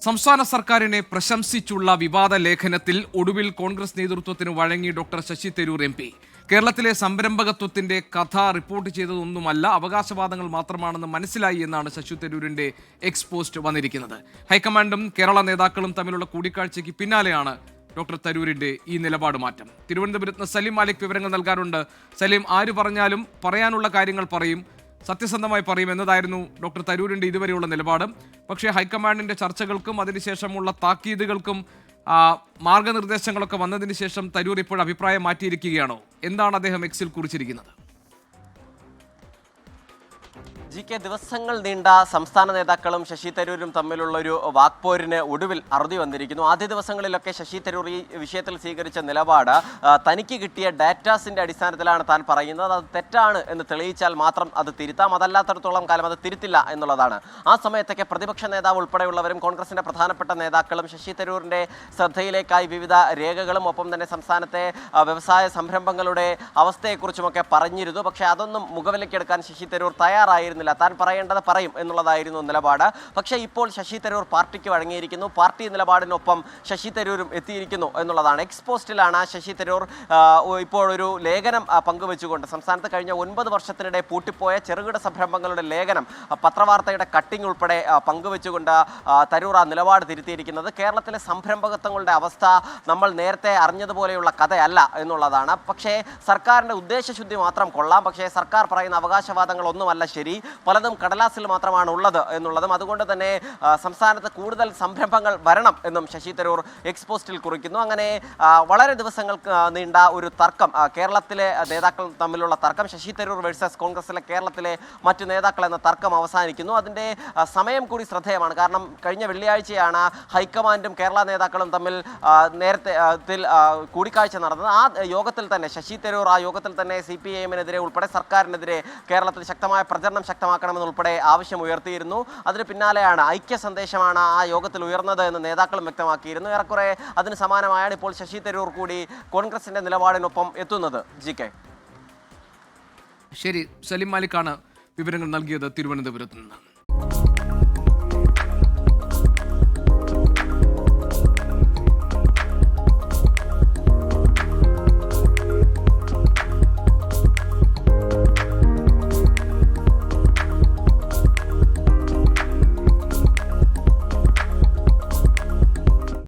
സംസ്ഥാന സർക്കാരിനെ പ്രശംസിച്ചുള്ള വിവാദ ലേഖനത്തിൽ ഒടുവിൽ കോൺഗ്രസ് നേതൃത്വത്തിന് വഴങ്ങി doctor Shashi Tharoor M P. കേരളത്തിലെ സംരംഭകത്വത്തിന്റെ കഥ റിപ്പോർട്ട് ചെയ്തതൊന്നുമല്ല, അവകാശവാദങ്ങൾ മാത്രമാണെന്ന് മനസ്സിലായി എന്നാണ് ശശി തരൂരിന്റെ എക്സ് പോസ്റ്റ് വന്നിരിക്കുന്നത്. ഹൈക്കമാൻഡും കേരള നേതാക്കളും തമ്മിലുള്ള കൂടിക്കാഴ്ചയ്ക്ക് പിന്നാലെയാണ് ഡോക്ടർ തരൂരിന്റെ ഈ നിലപാട് മാറ്റം. തിരുവനന്തപുരത്ത് നിന്ന് സലീം മാലിക് വിവരങ്ങൾ നൽകാറുണ്ട്. സലീം, ആര് പറഞ്ഞാലും പറയാനുള്ള കാര്യങ്ങൾ പറയും, സത്യസന്ധമായി പറയും എന്നതായിരുന്നു ഡോക്ടർ തരൂരിന്റെ ഇതുവരെയുള്ള നിലപാട്. പക്ഷേ ഹൈക്കമാൻഡിന്റെ ചർച്ചകൾക്കും അതിനുശേഷമുള്ള താക്കീതുകൾക്കും മാർഗനിർദ്ദേശങ്ങളൊക്കെ വന്നതിന് ശേഷം തരൂർ ഇപ്പോൾ അഭിപ്രായം മാറ്റിയിരിക്കുകയാണോ? എന്താണ് അദ്ദേഹം എക്സിൽ കുറിച്ചിരിക്കുന്നത്? ദിവസങ്ങൾ നീണ്ട സംസ്ഥാന നേതാക്കളും ശശി തരൂരും തമ്മിലുള്ള ഒരു വാക്പോരിന് ഒടുവിൽ അറുതി വന്നിരിക്കുന്നു. ആദ്യ ദിവസങ്ങളിലൊക്കെ ശശി തരൂർ ഈ വിഷയത്തിൽ സ്വീകരിച്ച നിലപാട് തനിക്ക് കിട്ടിയ ഡാറ്റാസിന്റെ അടിസ്ഥാനത്തിലാണ് താൻ പറയുന്നത്, അത് തെറ്റാണ് എന്ന് തെളിയിച്ചാൽ മാത്രം അത് തിരുത്താം, അതല്ലാത്തടത്തോളം കാലം അത് തിരുത്തില്ല എന്നുള്ളതാണ്. ആ സമയത്തൊക്കെ പ്രതിപക്ഷ നേതാവ് ഉൾപ്പെടെയുള്ളവരും കോൺഗ്രസിന്റെ പ്രധാനപ്പെട്ട നേതാക്കളും ശശി തരൂരിന്റെ ശ്രദ്ധയിലേക്കായി വിവിധ രേഖകളും ഒപ്പം തന്നെ സംസ്ഥാനത്തെ വ്യവസായ സംരംഭങ്ങളുടെ അവസ്ഥയെക്കുറിച്ചുമൊക്കെ പറഞ്ഞിരുന്നു. പക്ഷേ അതൊന്നും മുഖവിലക്കെടുക്കാൻ ശശി തരൂർ തയ്യാറായിരുന്നില്ല. താൻ പറയേണ്ടത് പറയും എന്നുള്ളതായിരുന്നു നിലപാട്. പക്ഷേ ഇപ്പോൾ ശശി തരൂർ പാർട്ടിക്ക് വഴങ്ങിയിരിക്കുന്നു, പാർട്ടി നിലപാടിനൊപ്പം ശശി തരൂരും എത്തിയിരിക്കുന്നു എന്നുള്ളതാണ്. എക്സ് പോസ്റ്റിലാണ് ശശി തരൂർ ഇപ്പോൾ ഒരു ലേഖനം പങ്കുവെച്ചുകൊണ്ട് സംസ്ഥാനത്ത് കഴിഞ്ഞ 9 വർഷത്തിനിടെ പൂട്ടിപ്പോയ ചെറുകിട സംരംഭങ്ങളുടെ ലേഖനം, പത്രവാർത്തയുടെ കട്ടിംഗ് ഉൾപ്പെടെ പങ്കുവെച്ചുകൊണ്ട് തരൂർ ആ നിലപാട് തിരുത്തിയിരിക്കുന്നത്. കേരളത്തിലെ സംരംഭകത്വങ്ങളുടെ അവസ്ഥ നമ്മൾ നേരത്തെ അറിഞ്ഞതുപോലെയുള്ള കഥയല്ല എന്നുള്ളതാണ്. പക്ഷേ സർക്കാരിൻ്റെ ഉദ്ദേശശുദ്ധി മാത്രം കൊള്ളാം, പക്ഷേ സർക്കാർ പറയുന്ന അവകാശവാദങ്ങളൊന്നുമല്ല ശരി, പലതും കടലാസിൽ മാത്രമാണ് ഉള്ളത് എന്നുള്ളതും, അതുകൊണ്ട് തന്നെ സംസ്ഥാനത്ത് കൂടുതൽ സംരംഭങ്ങൾ വരണം എന്നും ശശി തരൂർ എക്സ് പോസ്റ്റിൽ കുറിക്കുന്നു. അങ്ങനെ വളരെ ദിവസങ്ങൾക്ക് നീണ്ട ഒരു തർക്കം, കേരളത്തിലെ നേതാക്കൾ തമ്മിലുള്ള തർക്കം, ശശി തരൂർ വേഴ്സസ് കോൺഗ്രസിലെ കേരളത്തിലെ മറ്റു നേതാക്കൾ എന്ന തർക്കം അവസാനിക്കുന്നു. അതിൻ്റെ സമയം കൂടി ശ്രദ്ധേയമാണ്. കാരണം കഴിഞ്ഞ വെള്ളിയാഴ്ചയാണ് ഹൈക്കമാൻഡും കേരള നേതാക്കളും തമ്മിൽ നേരത്തെ കൂടിക്കാഴ്ച നടന്നത്. ആ യോഗത്തിൽ തന്നെ ശശി തരൂർ CPIM-നെതിരെ ഉൾപ്പെടെ സർക്കാരിനെതിരെ കേരളത്തിൽ ശക്തമായ പ്രചരണം ശക്തമാക്കണമെന്നുൾപ്പെടെ ആവശ്യം ഉയർത്തിയിരുന്നു. അതിന് പിന്നാലെയാണ് ഐക്യ സന്ദേശമാണ് ആ യോഗത്തിൽ ഉയർന്നത് എന്ന് നേതാക്കളും വ്യക്തമാക്കിയിരുന്നു. ഏറെക്കുറെ അതിന് സമാനമായാണ് ഇപ്പോൾ ശശി തരൂർ കൂടി കോൺഗ്രസിന്റെ നിലപാടിനൊപ്പം എത്തുന്നത്. GK. ശരി, സലീം മാലിക്കാണ് വിവരങ്ങൾ നൽകിയത് തിരുവനന്തപുരത്ത് നിന്ന്.